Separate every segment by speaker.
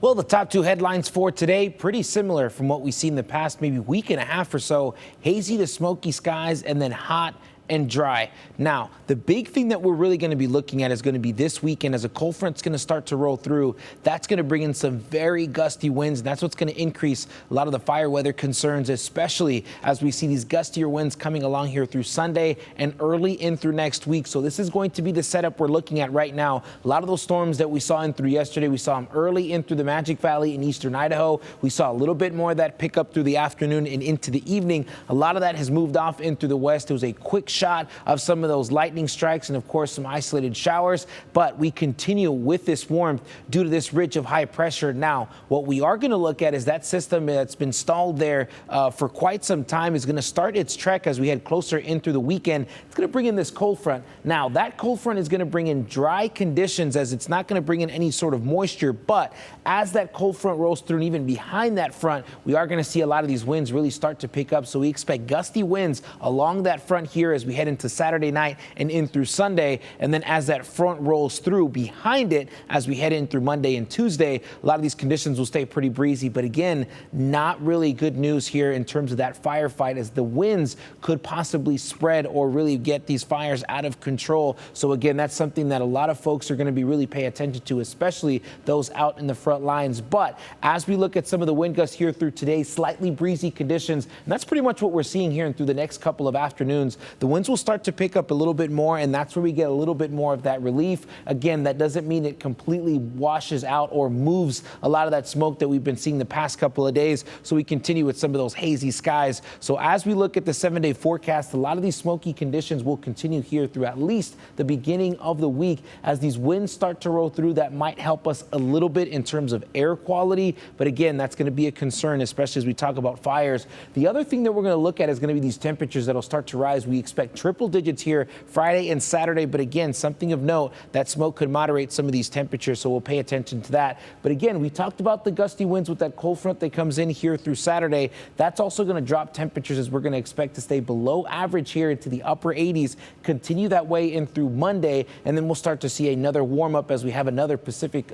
Speaker 1: Well, the top two headlines for today, pretty similar from what we've seen the past maybe week and a half or so. Hazy to smoky skies and then hot and dry. Now, the big thing that we're really going to be looking at is going to be this weekend as a cold front's going to start to roll through. That's going to bring in some very gusty winds, and that's what's going to increase a lot of the fire weather concerns, especially as we see these gustier winds coming along here through Sunday and early in through next week. So this is going to be the setup we're looking at right now. A lot of those storms that we saw in through yesterday, we saw them early in through the Magic Valley in eastern Idaho. We saw a little bit more of that pick up through the afternoon and into the evening. A lot of that has moved off in through the west. It was a quick shot of some of those lightning strikes and, of course, some isolated showers. But we continue with this warmth due to this ridge of high pressure. Now, what we are going to look at is that system that's been stalled there for quite some time is going to start its trek as we head closer in through the weekend. It's going to bring in this cold front. Now, that cold front is going to bring in dry conditions as it's not going to bring in any sort of moisture. But as that cold front rolls through and even behind that front, we are going to see a lot of these winds really start to pick up. So we expect gusty winds along that front here as we head into Saturday night and in through Sunday. And then as that front rolls through behind it, as we head in through Monday and Tuesday, a lot of these conditions will stay pretty breezy. But again, not really good news here in terms of that firefight, as the winds could possibly spread or really get these fires out of control. So again, that's something that a lot of folks are going to be really paying attention to, especially those out in the front lines. But as we look at some of the wind gusts here through today, slightly breezy conditions, and that's pretty much what we're seeing here and through the next couple of afternoons. The winds will start to pick up a little bit more, and that's where we get a little bit more of that relief. Again, that doesn't mean it completely washes out or moves a lot of that smoke that we've been seeing the past couple of days. So we continue with some of those hazy skies. So as we look at the 7-day forecast, a lot of these smoky conditions will continue here through at least the beginning of the week. As these winds start to roll through, that might help us a little bit in terms of air quality. But again, that's going to be a concern, especially as we talk about fires. The other thing that we're going to look at is going to be these temperatures that'll start to rise. We expect triple digits here Friday and Saturday. But again, something of note, that smoke could moderate some of these temperatures. So we'll pay attention to that. But again, we talked about the gusty winds with that cold front that comes in here through Saturday. That's also going to drop temperatures, as we're going to expect to stay below average here into the upper 80s, continue that way in through Monday. And then we'll start to see another warm up as we have another Pacific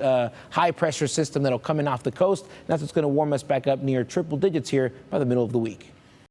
Speaker 1: high pressure system that'll come in off the coast. That's what's going to warm us back up near triple digits here by the middle of the week.